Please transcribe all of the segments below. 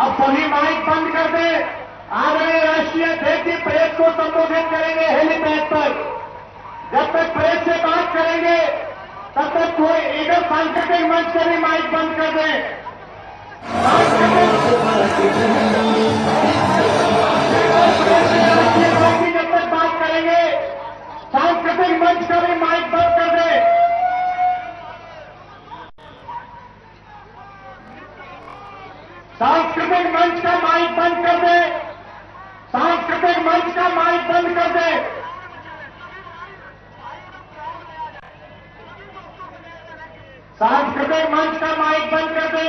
अब सभी माइक बंद कर दे। आदरणीय राष्ट्रीय अध्यक्ष जी प्रेस को संबोधित करेंगे हेलीपैड पर। जब तक प्रेस से बात करेंगे तब तक कोई इधर सांस्कृतिक मंच का भी माइक बंद कर दे। जब तक बात करेंगे सांस्कृतिक मंच का भी माइक बंद कर दे। सांस्कृतिक मंच का माइक बंद कर दे। सांस्कृतिक मंच का माइक बंद कर दे। सांस्कृतिक मंच का माइक बंद कर दे।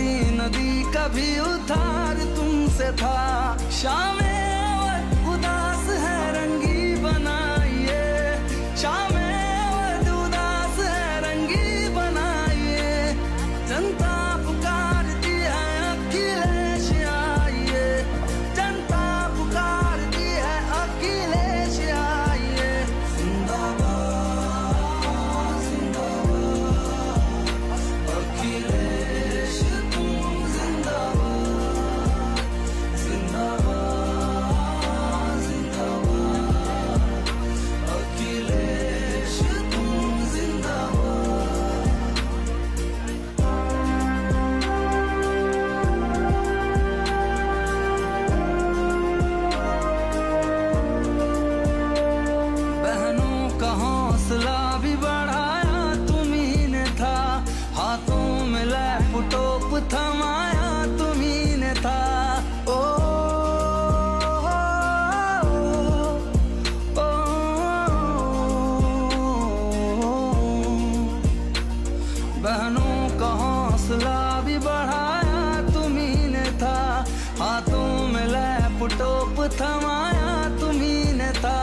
बहती नदी कभी उधार तुमसे था। शामें अवध उदास है रंगी बनाइए, शामें अवध उदास है रंगी बनाइए। जनता पुकारती है अखिलेश आइए, जनता पुकारती है अखिलेश आइए। जिंदाबाद जिंदाबाद अखिलेश तुम जिंदाबाद, जिंदाबाद जिंदाबाद अखिलेश तुम जिंदाबाद। बहनों का हौसला भी बढ़ाया तुम्ही ने था, हाथों में लैपटॉप थमाया तुम्ही ने था। ओ, ओ, बहनों का हौसला भी बढ़ाया तुम्ही ने था, हाथों में लैपटॉप थमाया तुम्ही ने था।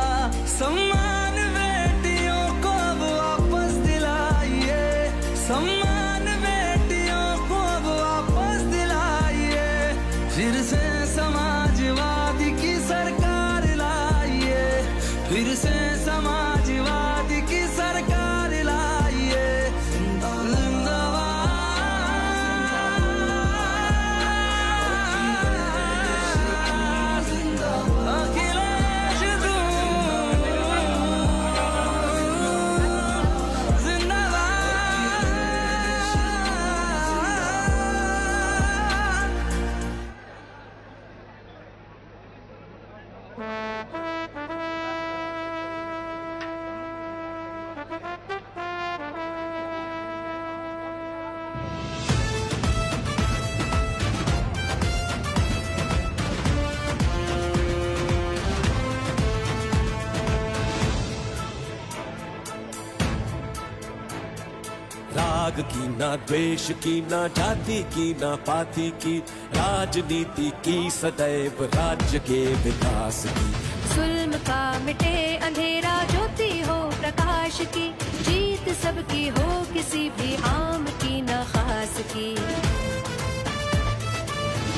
सम्मान बेटियों को अब वापस दिलाइए, सम्मान बेटियों को अब वापस दिलाइए। फिर से समाजवादी की सरकार लाइए, फिर से समाजवादी की सरकार लाइए। जिंदाबाद अखिलेश राग की ना द्वेष की ना जाति की ना पाति की, राजनीति की सदैव राज्य के विकास की। जुल्म का मिटे अंधेरा ज्योति हो प्रकाश की, जीत सबकी हो किसी भी आम की न खास की।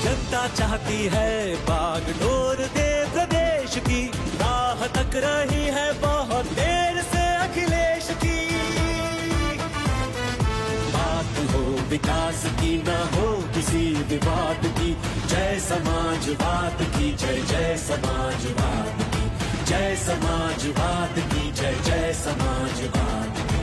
जनता चाहती है बागडोर दे प्रदेश की, राह तक रही है बहुत देर से अखिलेश की। बात हो विकास की ना हो किसी विवाद की, जय समाजवाद की जय जय समाजवाद की, जय समाजवाद की जय जय समाजवाद की।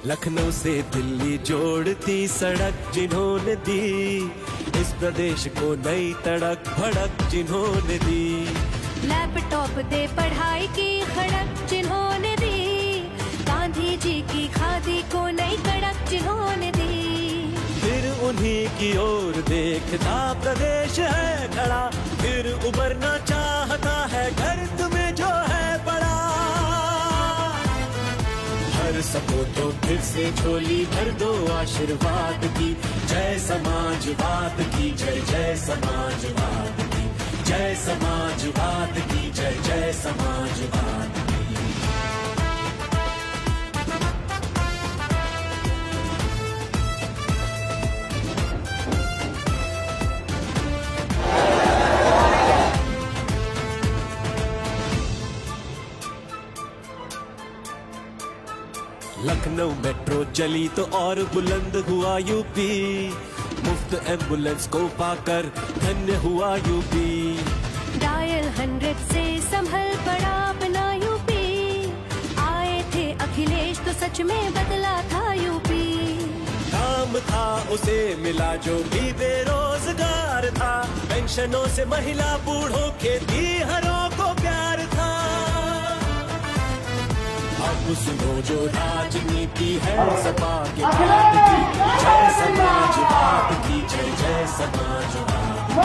लखनऊ से दिल्ली जोड़ती सड़क जिन्होंने दी, इस प्रदेश को नई तड़क भड़क जिन्होंने दी। लैपटॉप दे पढ़ाई की खड़क जिन्होंने दी, गांधी जी की खादी को नई कड़क जिन्होंने दी। फिर उन्हीं की ओर देखता प्रदेश है खड़ा, फिर उबरना चाहता है घर तुम्हें जो है पड़ा। हर सको तो फिर से झोली भर दो आशीर्वाद की, जय समाजवाद की जय जय समाजवाद की, जय समाजवाद की जय जय समाजवाद की। लखनऊ मेट्रो चली तो और बुलंद हुआ यूपी, मुफ्त एम्बुलेंस को पाकर धन्य हुआ यूपी। डायल 100 से संभल पड़ा अपना यूपी, आए थे अखिलेश तो सच में बदला था यूपी। काम था उसे मिला जो भी बेरोजगार था, पेंशनों से महिला बूढ़ों खेती हरों को प्यार था। अब अब सुनो जो राजनीति है सपा के बाद की, जय समाजवाद की, जय जय समाजवाद,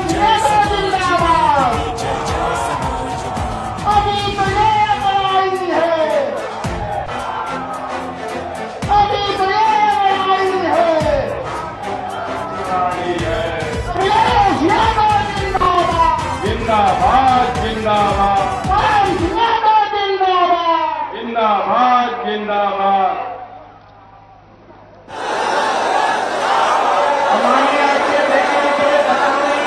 जय समाजवाद की, जय जय समाजवाद। अभी तो ये आई है, अभी तो ये आई है, अखिलेश यादव जिंदाबाद, जिंदाबाद जिंदाबाद, जिंदाबाद जिंदाबाद। हमारे राज्य देखने के लिए बता रहे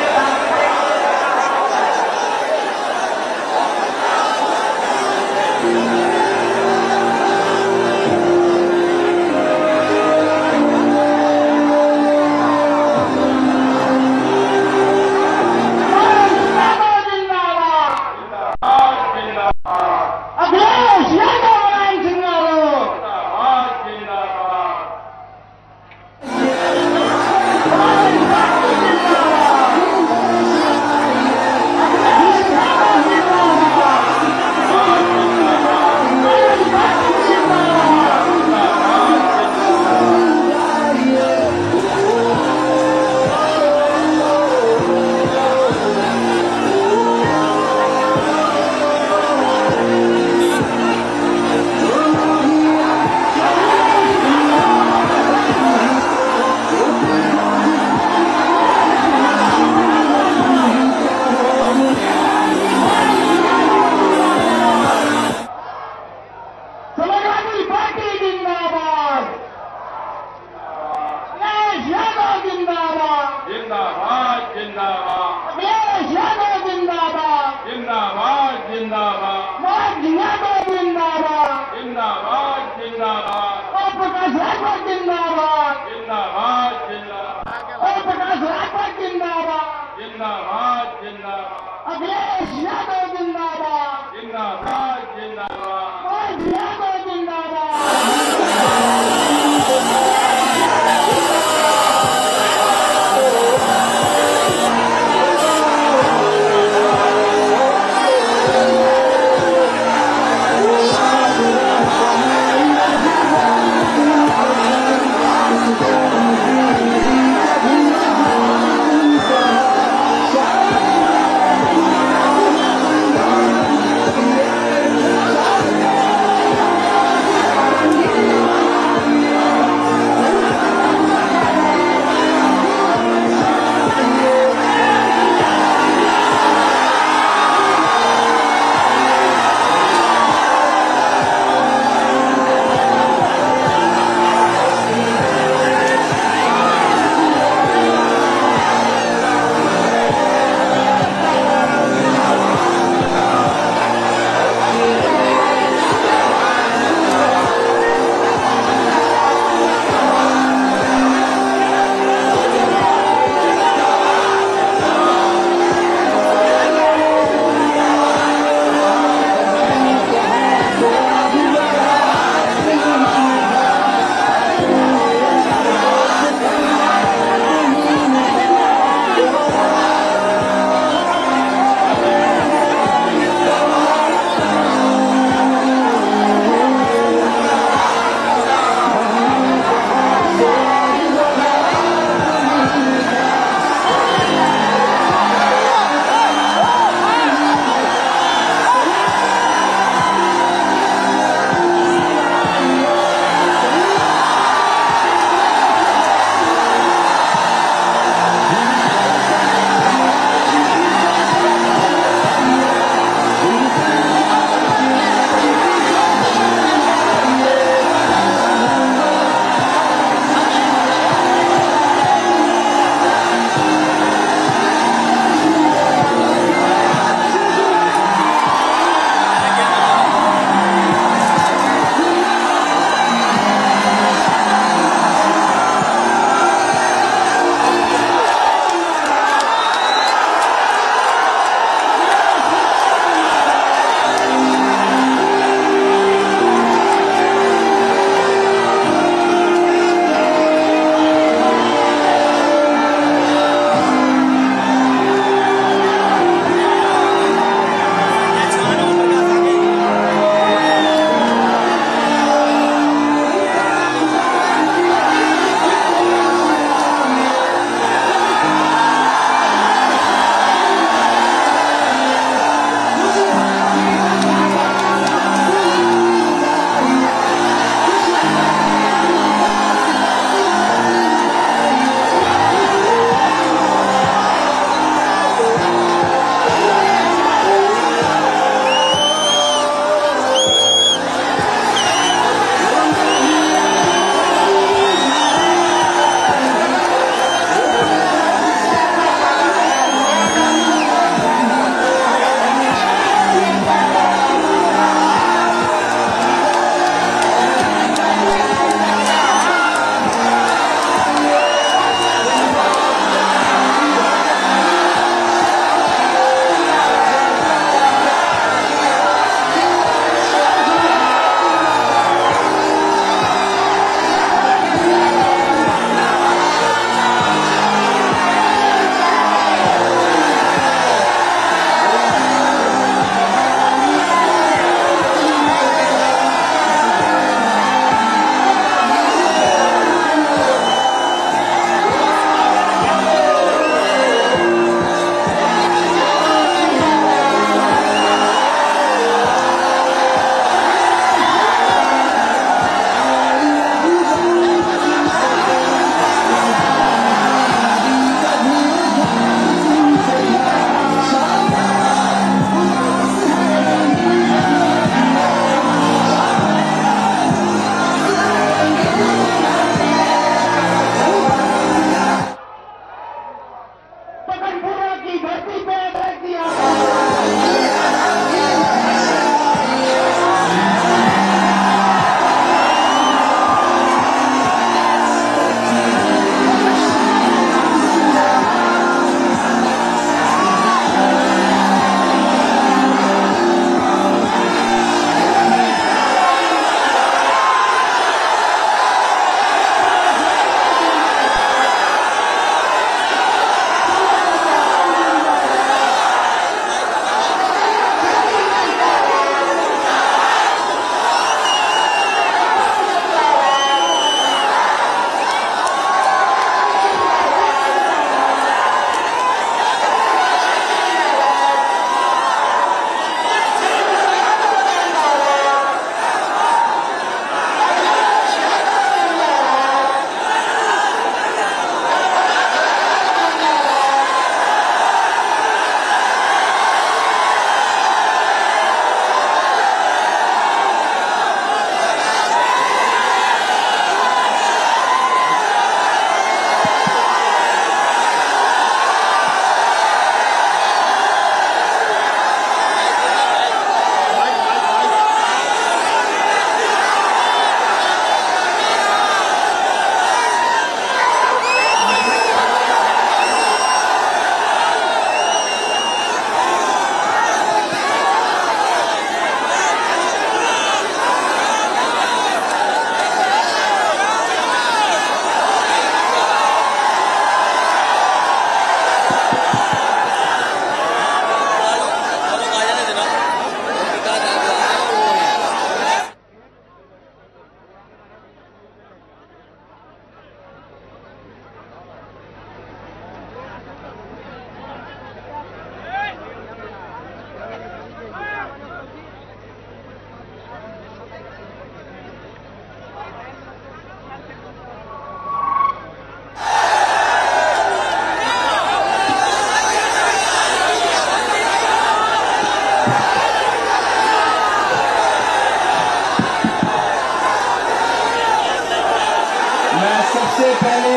सबसे पहले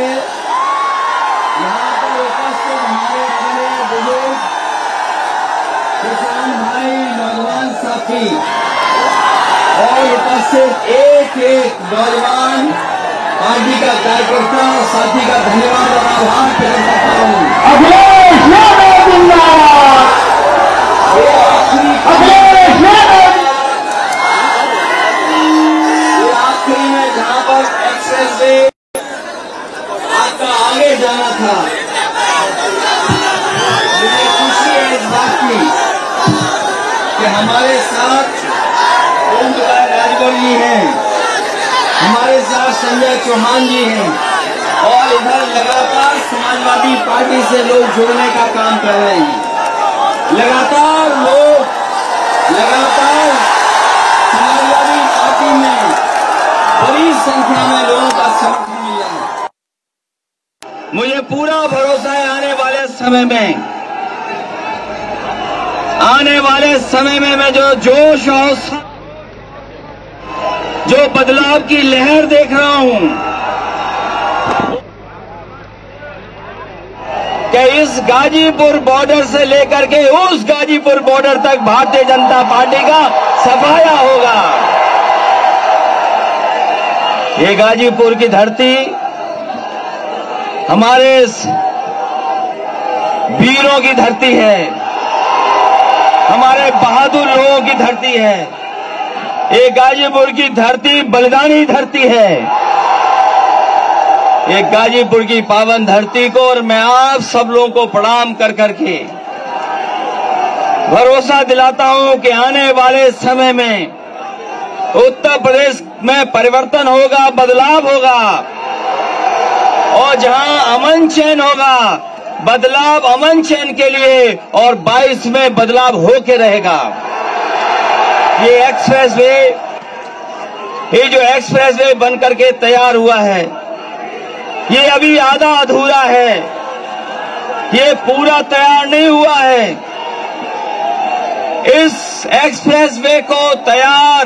यहाँ पर उपस्थित हमारे बड़े बुजुर्ग किसान भाई, नौजवान साथी और उपस्थित एक एक नौजवान पार्टी का कार्यकर्ता और साथी का धन्यवाद और आभार प्रकट करता हूँ। अखिलेश यादव जिंदाबाद, अखिलेश यादव। आखिरी में जहाँ पर एक्सप्रेस वे आपका आगे जाना था, मुझे खुशी है इस बात की कि हमारे साथ ओम प्रकाश राजभर जी हैं, हमारे साथ संजय चौहान जी हैं और इधर लगातार समाजवादी पार्टी से लोग जुड़ने का काम कर रहे हैं। लगातार समाजवादी पार्टी में बड़ी संख्या में लोगों का समर्थन मिल रहा है। मुझे पूरा भरोसा है आने वाले समय में मैं जो जोश और जो बदलाव की लहर देख रहा हूं कि इस गाजीपुर बॉर्डर से लेकर के उस गाजीपुर बॉर्डर तक भारतीय जनता पार्टी का सफाया होगा। ये गाजीपुर की धरती हमारे वीरों की धरती है, हमारे बहादुर लोगों की धरती है। ये गाजीपुर की धरती बलिदानी धरती है। ये गाजीपुर की पावन धरती को और मैं आप सब लोगों को प्रणाम कर करके भरोसा दिलाता हूं कि आने वाले समय में उत्तर प्रदेश में परिवर्तन होगा, बदलाव होगा और जहां अमन चैन होगा, बदलाव अमन चैन के लिए और 22 में बदलाव होके रहेगा। ये एक्सप्रेस वे, ये जो एक्सप्रेस वे बनकर के तैयार हुआ है, ये अभी आधा अधूरा है, ये पूरा तैयार नहीं हुआ है। इस एक्सप्रेस वे को तैयार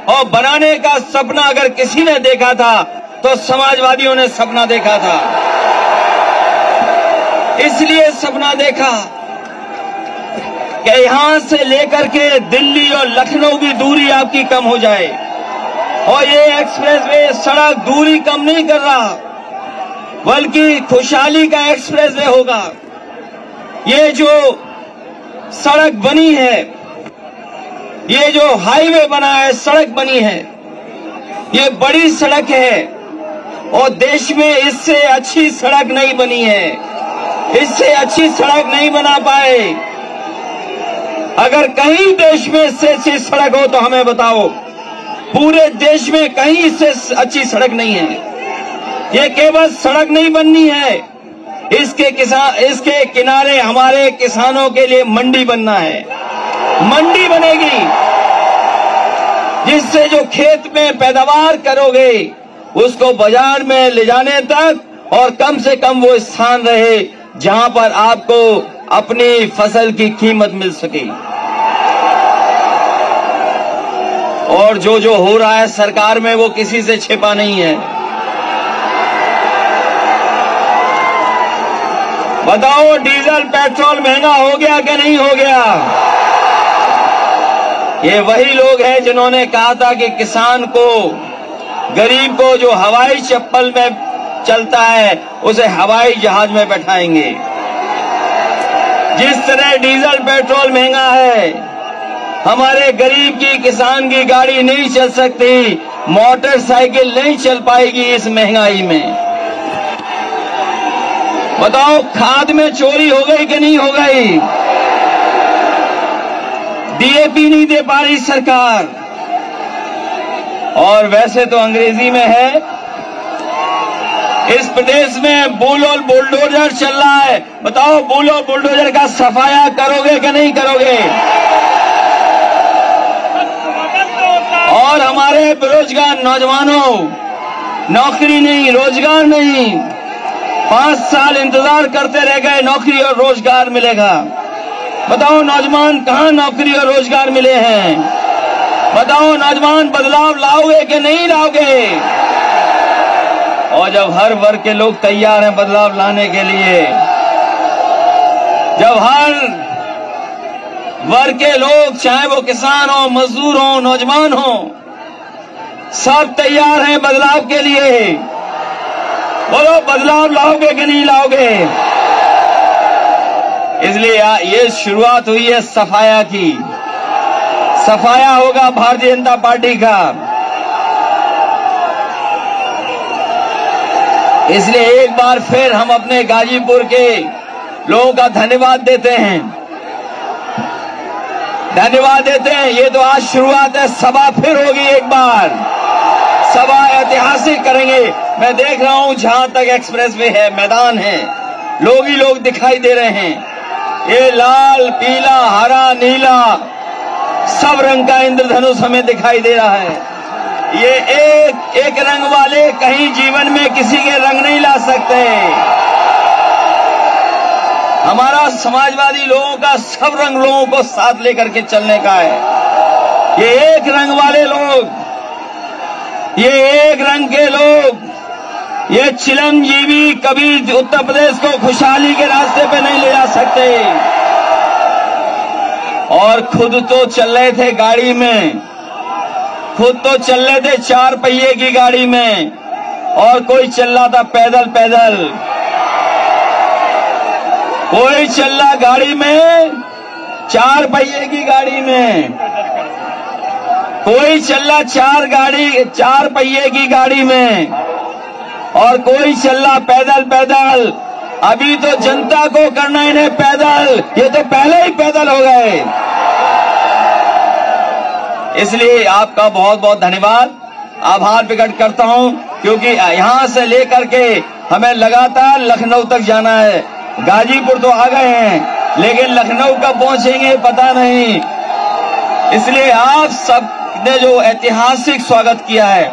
और बनाने का सपना अगर किसी ने देखा था तो समाजवादियों ने सपना देखा था। इसलिए सपना देखा कि यहां से लेकर के दिल्ली और लखनऊ की दूरी आपकी कम हो जाए और ये एक्सप्रेस वे सड़क दूरी कम नहीं कर रहा बल्कि खुशहाली का एक्सप्रेस वे होगा। ये जो सड़क बनी है, ये जो हाईवे बना है, सड़क बनी है, ये बड़ी सड़क है और देश में इससे अच्छी सड़क नहीं बनी है, इससे अच्छी सड़क नहीं बना पाए। अगर कहीं देश में इससे अच्छी सड़क हो तो हमें बताओ। पूरे देश में कहीं इससे अच्छी सड़क नहीं है। ये केवल सड़क नहीं बननी है, इसके किनारे हमारे किसानों के लिए मंडी बनना है। मंडी बनेगी जिससे जो खेत में पैदावार करोगे उसको बाजार में ले जाने तक और कम से कम वो स्थान रहे जहां पर आपको अपनी फसल की कीमत मिल सके। और जो हो रहा है सरकार में वो किसी से छिपा नहीं है। बताओ डीजल पेट्रोल महंगा हो गया कि नहीं हो गया? ये वही लोग हैं जिन्होंने कहा था कि किसान को, गरीब को जो हवाई चप्पल में चलता है उसे हवाई जहाज में बैठाएंगे। जिस तरह डीजल पेट्रोल महंगा है, हमारे गरीब की, किसान की गाड़ी नहीं चल सकती, मोटरसाइकिल नहीं चल पाएगी इस महंगाई में। बताओ खाद में चोरी हो गई कि नहीं हो गई? डीएपी नहीं दे पा रही सरकार। और वैसे तो अंग्रेजी में है, इस प्रदेश में बुल बुलडोजर चल रहा है। बताओ बुल और बुलडोजर का सफाया करोगे कि नहीं करोगे? और हमारे बेरोजगार नौजवानों, नौकरी नहीं, रोजगार नहीं, 5 साल इंतजार करते रह गए, नौकरी और रोजगार मिलेगा। बताओ नौजवान कहां नौकरी और रोजगार मिले हैं? बताओ नौजवान बदलाव लाओगे कि नहीं लाओगे? और जब हर वर्ग के लोग तैयार हैं बदलाव लाने के लिए, जब हर वर्ग के लोग, चाहे वो किसान हो, मजदूर हो, नौजवान हो, सब तैयार हैं बदलाव के लिए, बोलो बदलाव लाओगे कि नहीं लाओगे? इसलिए ये शुरुआत हुई है सफाया की। सफाया होगा भारतीय जनता पार्टी का। इसलिए एक बार फिर हम अपने गाजीपुर के लोगों का धन्यवाद देते हैं, धन्यवाद देते हैं। ये तो आज शुरुआत है, सभा फिर होगी, एक बार सभा ऐतिहासिक करेंगे। मैं देख रहा हूं जहां तक एक्सप्रेसवे है, मैदान है, लोग ही लोग दिखाई दे रहे हैं। ये लाल, पीला, हरा, नीला सब रंग का इंद्रधनुष हमें दिखाई दे रहा है। ये एक रंग वाले कहीं जीवन में किसी के रंग नहीं ला सकते। हमारा समाजवादी लोगों का सब रंग लोगों को साथ लेकर के चलने का है। ये एक रंग वाले लोग, ये एक रंग के लोग, ये चिरंजीवी कभी उत्तर प्रदेश को खुशहाली के रास्ते पे नहीं ले जा सकते। और खुद तो चल रहे थे गाड़ी में, खुद तो चल रहे थे 4 पहिए की गाड़ी में, और कोई चल रहा था पैदल पैदल, कोई चल रहा गाड़ी में 4 पहिए की गाड़ी में, कोई चल रहा 4 पहिए की गाड़ी में, और कोई चल रहा पैदल पैदल। अभी तो जनता को करना इन्हें पैदल, ये तो पहले ही पैदल हो गए। इसलिए आपका बहुत बहुत धन्यवाद, आभार प्रकट करता हूं, क्योंकि यहां से लेकर के हमें लगातार लखनऊ तक जाना है। गाजीपुर तो आ गए हैं, लेकिन लखनऊ कब पहुंचेंगे पता नहीं। इसलिए आप सब ने जो ऐतिहासिक स्वागत किया है,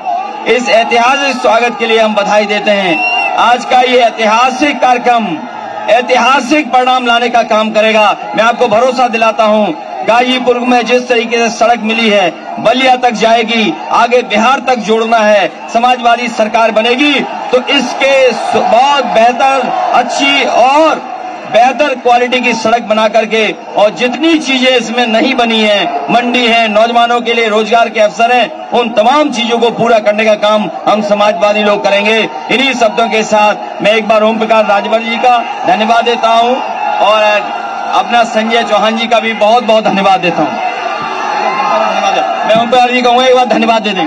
इस ऐतिहासिक स्वागत के लिए हम बधाई देते हैं। आज का ये ऐतिहासिक कार्यक्रम ऐतिहासिक परिणाम लाने का काम करेगा। मैं आपको भरोसा दिलाता हूं, गाजीपुर में जिस तरीके से सड़क मिली है, बलिया तक जाएगी, आगे बिहार तक जोड़ना है, समाजवादी सरकार बनेगी तो इसके बहुत बेहतर, अच्छी और बेहतर क्वालिटी की सड़क बना करके, और जितनी चीजें इसमें नहीं बनी है, मंडी है, नौजवानों के लिए रोजगार के अवसर हैं, उन तमाम चीजों को पूरा करने का काम हम समाजवादी लोग करेंगे। इन्हीं शब्दों के साथ मैं एक बार ओम प्रकाश राजभर जी का धन्यवाद देता हूं, और अपना संजय चौहान जी का भी बहुत बहुत धन्यवाद देता हूं। मैं ओम प्रकाश जी कहूंगा एक बार धन्यवाद दे दें।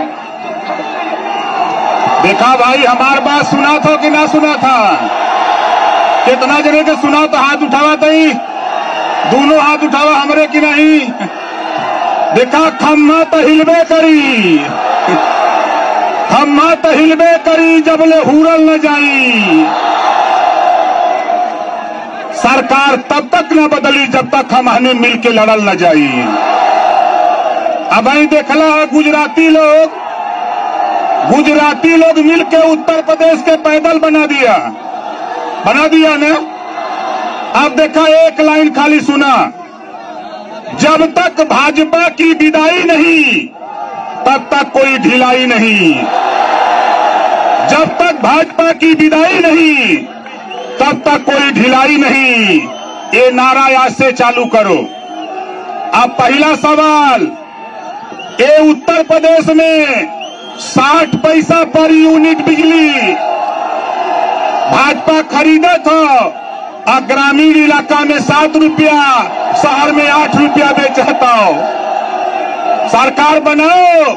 देखा भाई, हमारी बात सुना था कि ना सुना था? कितना जने के सुना तो हाथ उठावा तई, दोनों हाथ उठावा हमरे की नहीं। देखा, खम्मा तो हिलबे करी, खम्मा तो हिलबे करी, जब ले हुरल न जाई। सरकार तब तक न बदली जब तक हम हमें मिल के लड़ल न जाई। अब ही देखला है गुजराती लोग मिल के उत्तर प्रदेश के पैदल बना दिया ना। अब देखा, एक लाइन खाली सुना, जब तक भाजपा की विदाई नहीं तब तक कोई ढिलाई नहीं, जब तक भाजपा की विदाई नहीं तब तक कोई ढिलाई नहीं। ये नारा आज से चालू करो। अब पहला सवाल, ये उत्तर प्रदेश में 60 पैसा पर यूनिट बिजली भाजपा खरीदा था, और ग्रामीण इलाका में 7 रुपया, शहर में 8 रुपया बेचता हो। सरकार बनाओ,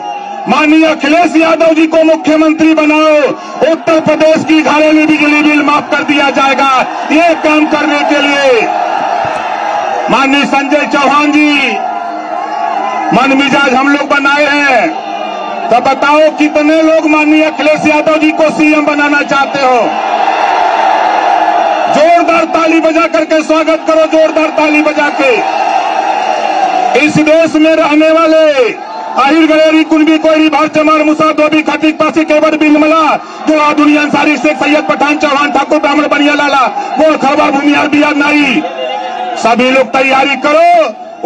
माननीय अखिलेश यादव जी को मुख्यमंत्री बनाओ, उत्तर प्रदेश की घरेलू बिजली बिल माफ कर दिया जाएगा। ये काम करने के लिए माननीय संजय चौहान जी मन मिजाज हम लोग बनाए हैं। तो बताओ कितने लोग माननीय अखिलेश यादव जी को सीएम बनाना चाहते हो? जोरदार ताली बजा करके स्वागत करो, जोरदार ताली बजा के। इस देश में रहने वाले आहिर गलेरी कुनबी कोयरी भारत चमार मुसा धोबी खटीक पासी केवट बिलमला जोड़ा दुनिया अंसारी शेख सैयद पठान चौहान ठाकुर ब्राह्मण बनिया लाला गोल खरबा भूमियार बियाद नाई, सभी लोग तैयारी करो।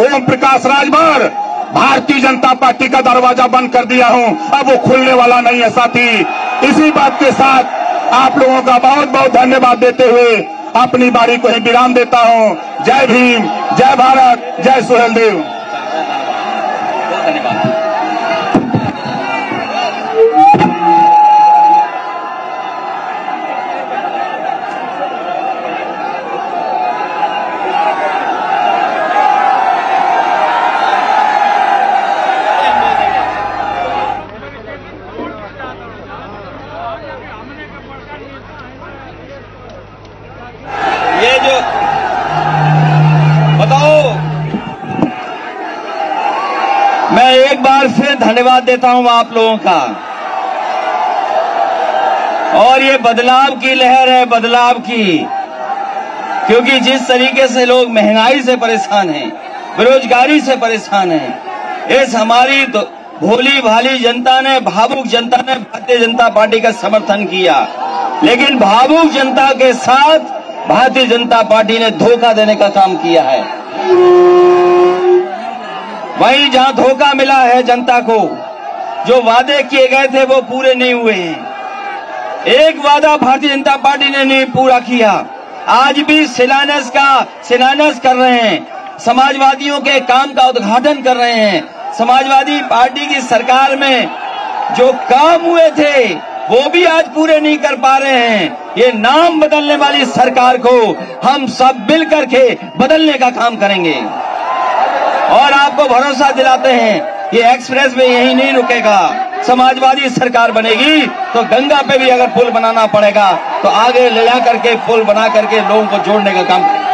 ओम प्रकाश राजभर, भारतीय जनता पार्टी का दरवाजा बंद कर दिया हूं, अब वो खुलने वाला नहीं है साथी। इसी बात के साथ आप लोगों का बहुत बहुत धन्यवाद देते हुए अपनी बारी को ही विराम देता हूं। जय भीम, जय भारत, जय सुहेलदेव। धन्यवाद। ये जो बताओ, मैं एक बार फिर धन्यवाद देता हूं आप लोगों का। और ये बदलाव की लहर है, बदलाव की, क्योंकि जिस तरीके से लोग महंगाई से परेशान हैं, बेरोजगारी से परेशान हैं, इस हमारी भोली भाली जनता ने, भावुक जनता ने भारतीय जनता पार्टी का समर्थन किया। लेकिन भावुक जनता के साथ भारतीय जनता पार्टी ने धोखा देने का काम किया है। वहीं जहां धोखा मिला है जनता को, जो वादे किए गए थे वो पूरे नहीं हुए हैं। एक वादा भारतीय जनता पार्टी ने नहीं पूरा किया। आज भी शिलान्यास कर रहे हैं, समाजवादियों के काम का उद्घाटन कर रहे हैं। समाजवादी पार्टी की सरकार में जो काम हुए थे वो भी आज पूरे नहीं कर पा रहे हैं। ये नाम बदलने वाली सरकार को हम सब मिल करके बदलने का काम करेंगे। और आपको भरोसा दिलाते हैं ये एक्सप्रेस वे यही नहीं रुकेगा। समाजवादी सरकार बनेगी तो गंगा पे भी अगर पुल बनाना पड़ेगा तो आगे ले जा करके पुल बना करके लोगों को जोड़ने का काम करेंगे।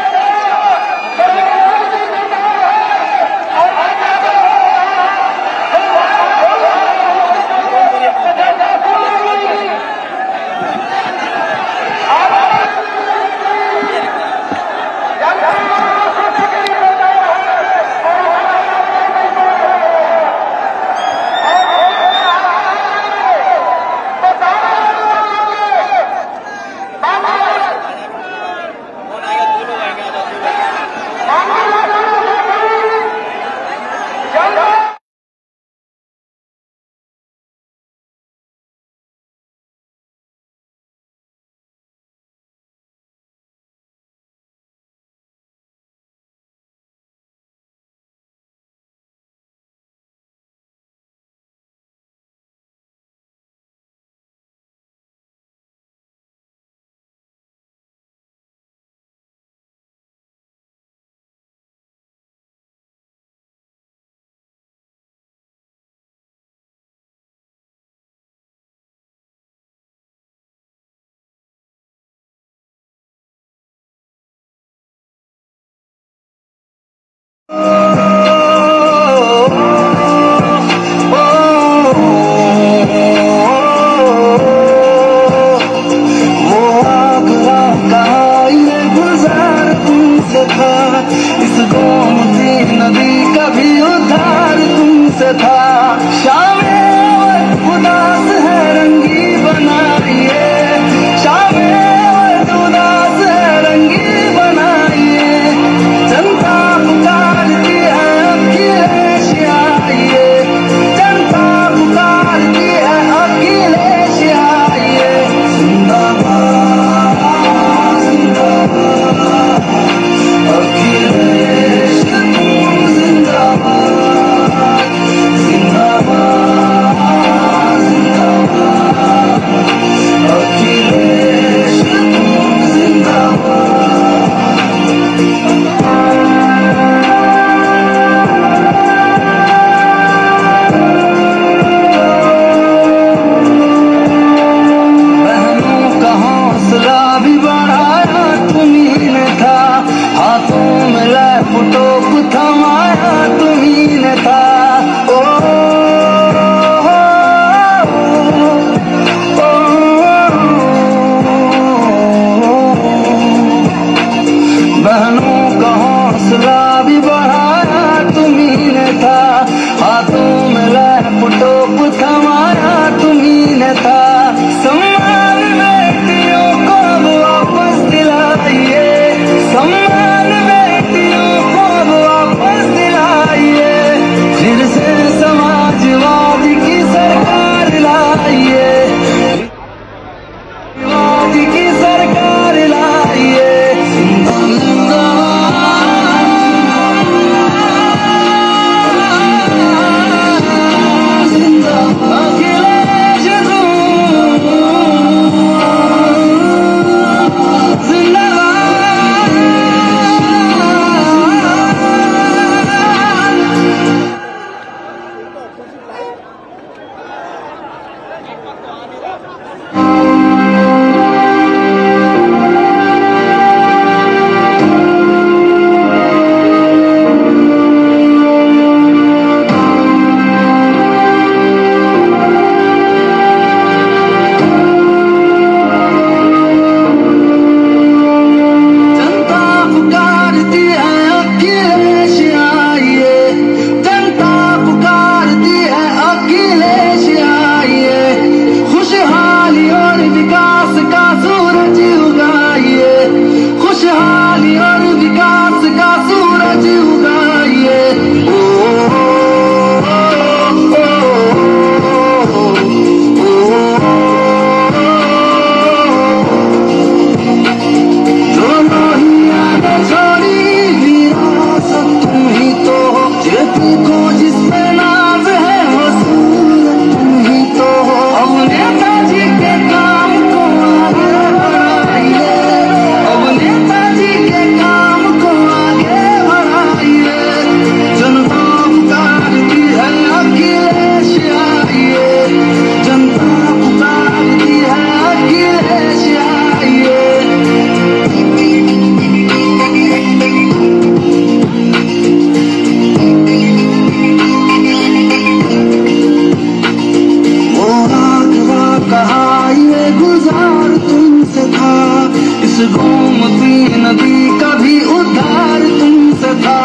गोमती नदी का भी उद्धार तुमसे था।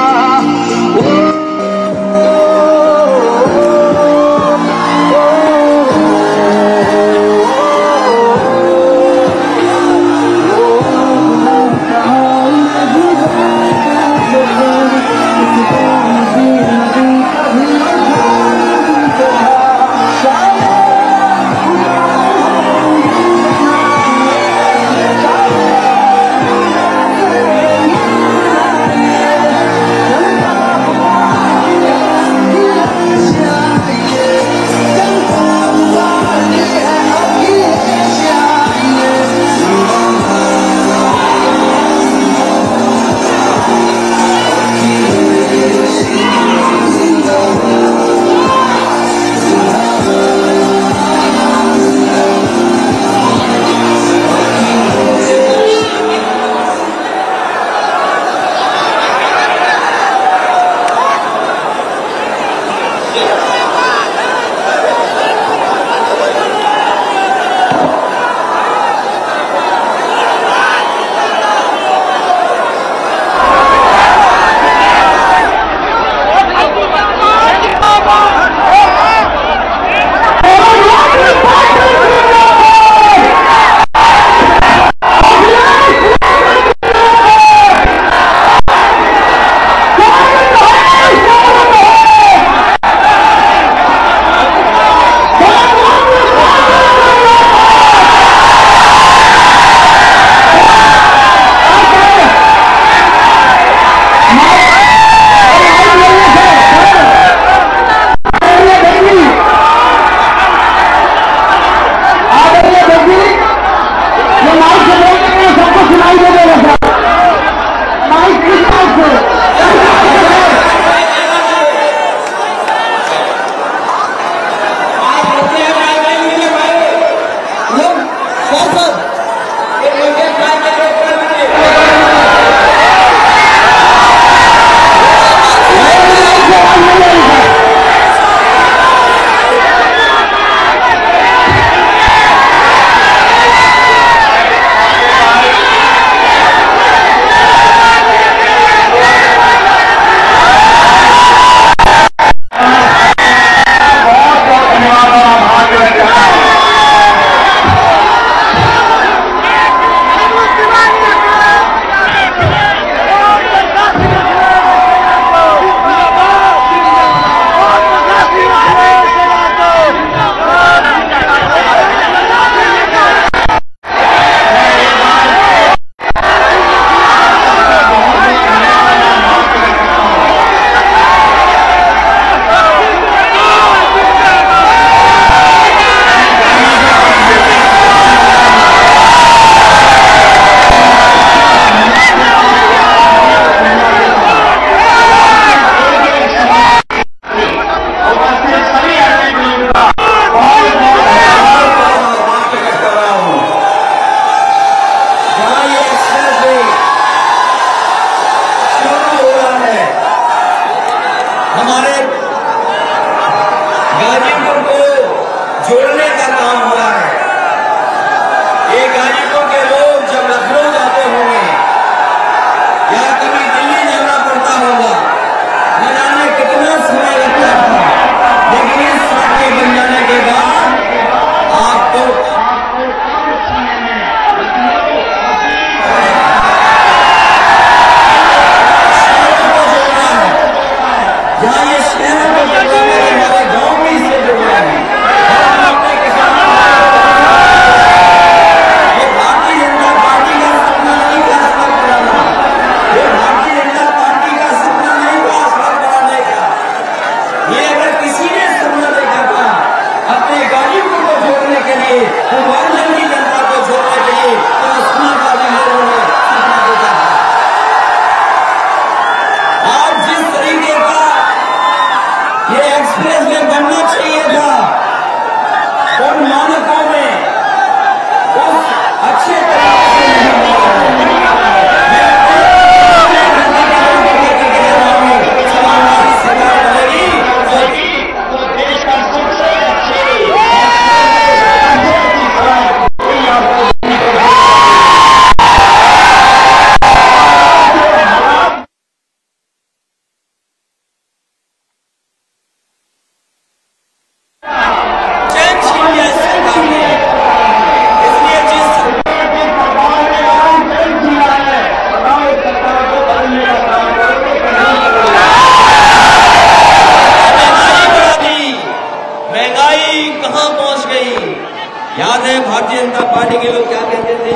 याद है भारतीय जनता पार्टी के लोग क्या कहते थे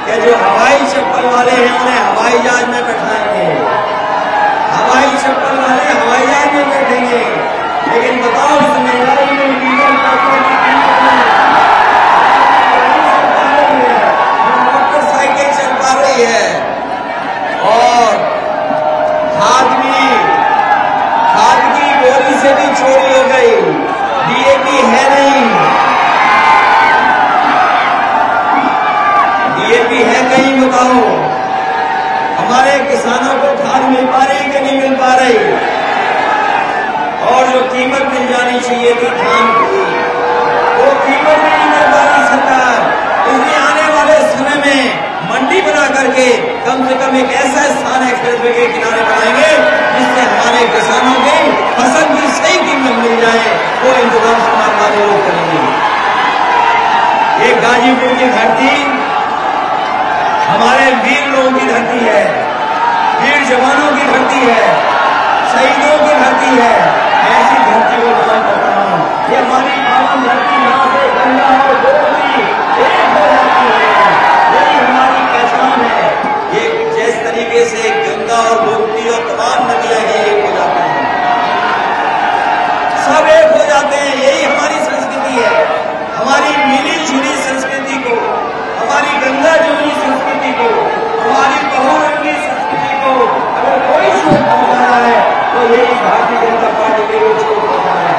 कि जो हवाई चप्पल वाले हैं उन्हें हवाई जहाज में बैठाएंगे, हवाई चप्पल वाले हवाई जहाज में बैठेंगे। लेकिन बताओ इस महंगाई में डीजल मोटरसाइकिल चल पा रही है और खाद की गोली से भी चोरी हो गई, डीएपी है नहीं, डीएपी है कहीं बताओ। हमारे किसानों को खाद मिल पा रही कि नहीं मिल पा रही? और जो कीमत मिल जानी चाहिए थी धान की वो कीमत नहीं मिल पा रही सरकार। इसलिए आने वाले समय में मंडी बना करके कम से कम एक ऐसा स्थान एक्सप्रेसवे के किनारे बनाएंगे जिससे हमारे किसानों की फसल की सही कीमत मिल जाए, वो इंतजाम समाज वाले लोग करेंगे। ये गाजीपुर की धरती हमारे वीर लोगों की धरती है, वीर जवानों की धरती है, शहीदों की धरती है। ऐसी धरती को नमन करता हूँ। ये हमारी पावन धरती, यहाँ से गंगा और गोमती एक हो जाती है, यही हमारी पहचान है। ये जिस तरीके से गंगा और गोमती और तमाम नदियां एक हो जाती हैं, सब एक हो जाते हैं, यही हमारी संस्कृति है। हमारी मिली जुली संस्कृति को, हमारी गंगा जुली संस्कृति को, हमारी बहुरंगी संस्कृति को अगर कोई चोट पहुंचाना है तो यही भारतीय जनता पार्टी के लोग चोट पहुंचाना है।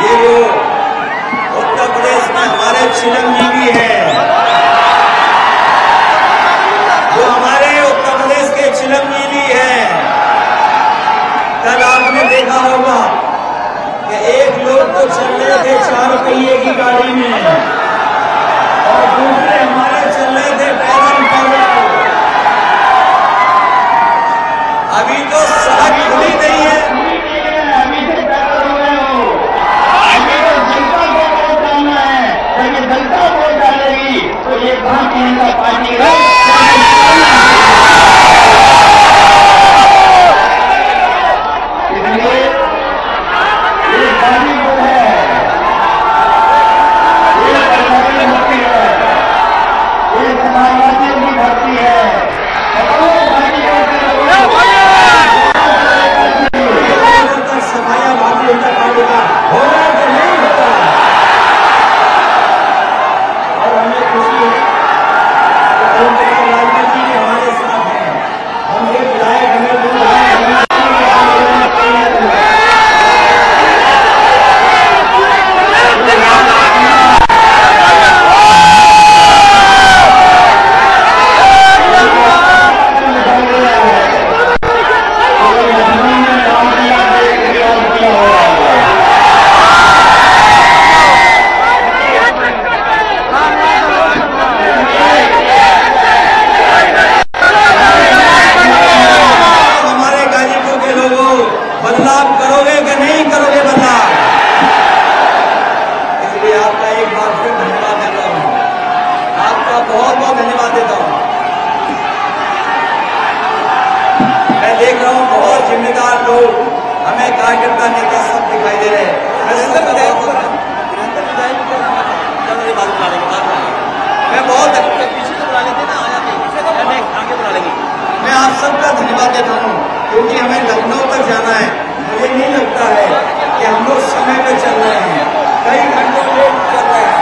ये जो उत्तर प्रदेश में हमारे चिरंजीवी हैं, जो हमारे उत्तर प्रदेश के चिरंजीवी हैं, कल आपने देखा होगा कि एक लोग तो चल रहे थे 4 पहिए की गाड़ी में और दूसरे हमारे चल रहे थे पैदल पैदल। अभी तो सड़क खुली नहीं है, अभी से पैदल हो रहे हो, अभी तो जनता को वोट डालना है। जब ये जनता वोट डालेगी तो ये भारतीय जनता पार्टी है। इसलिए ये गाजीपुर है, ये सरकारी धरती है, ये समाजवादियों की धरती है। सफाया भारतीय जनता पार्टी का हो रहा है कि नहीं होता? और हमें खुशी है कि लालजी जी हमारे साथ हैं, हमसे विधायक हमें दूर है। क्योंकि हमें लखनऊ तक जाना है। मुझे नहीं लगता है कि हम लोग समय पे चल रहे हैं, कई घंटों लेट चल रहे हैं।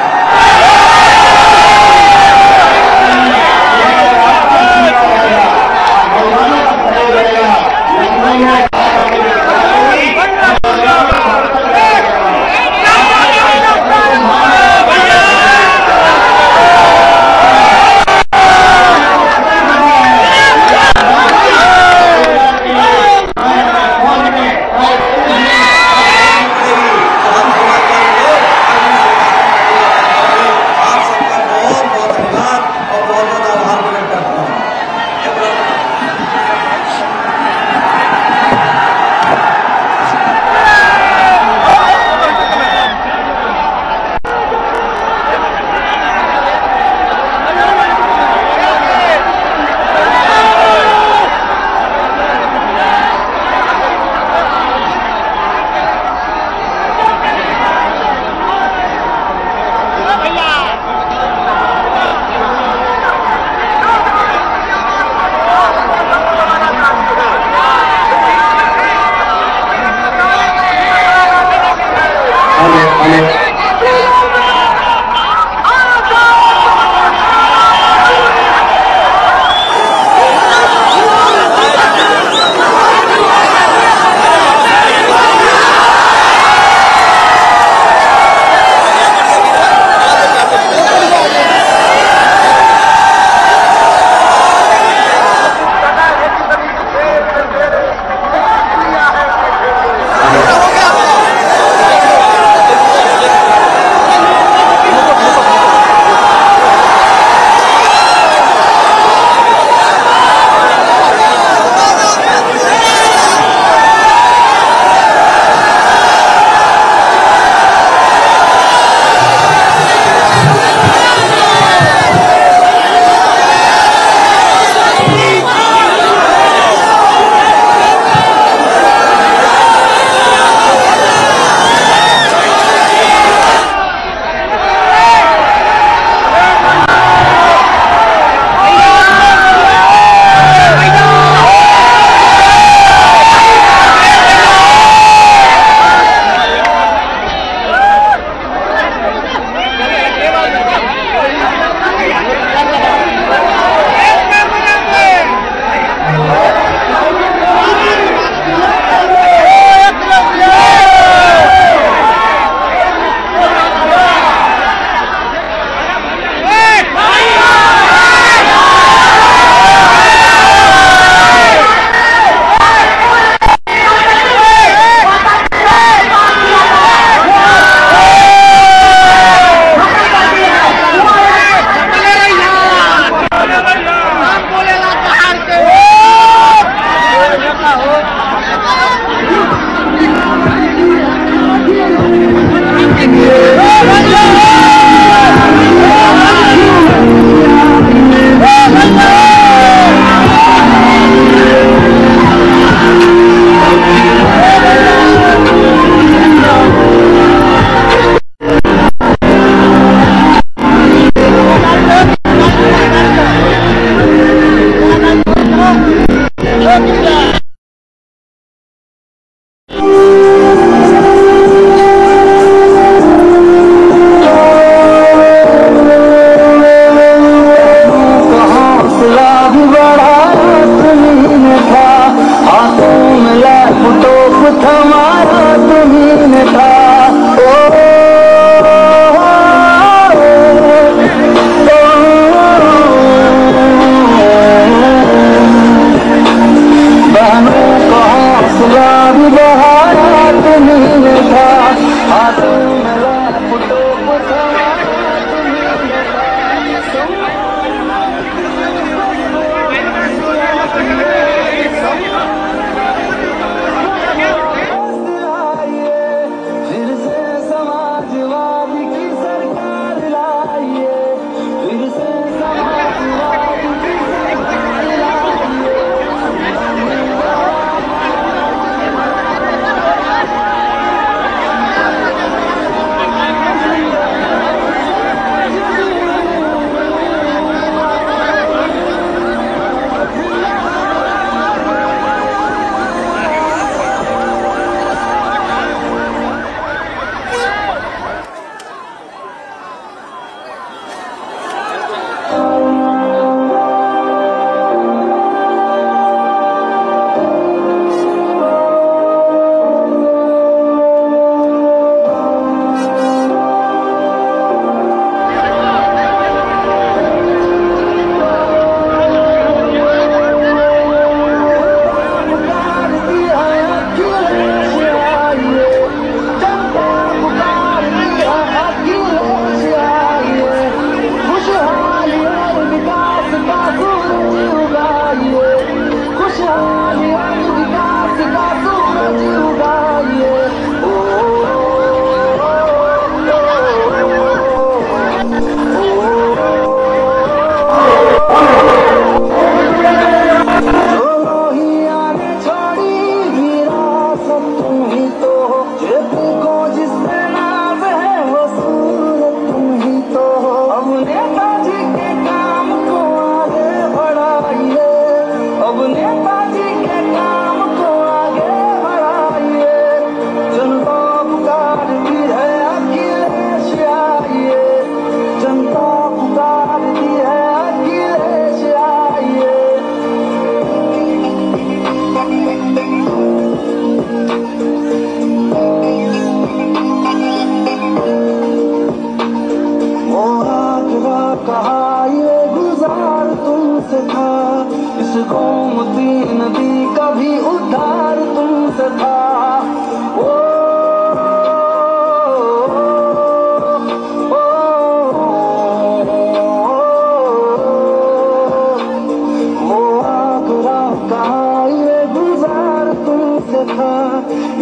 तुमसे था।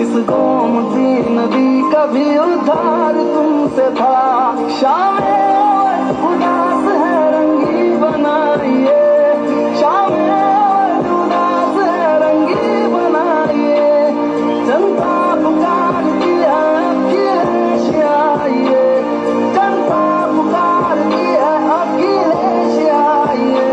इस गोमती नदी का भी उद्धार तुमसे था। शामें उदास है रंगी बनाइए, शामें उदास है रंगी बनाइए। जनता पुकारती है अखिलेश आइए, जनता पुकारती है अखिलेश आइए।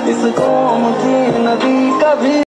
इस गोमती नदी कभी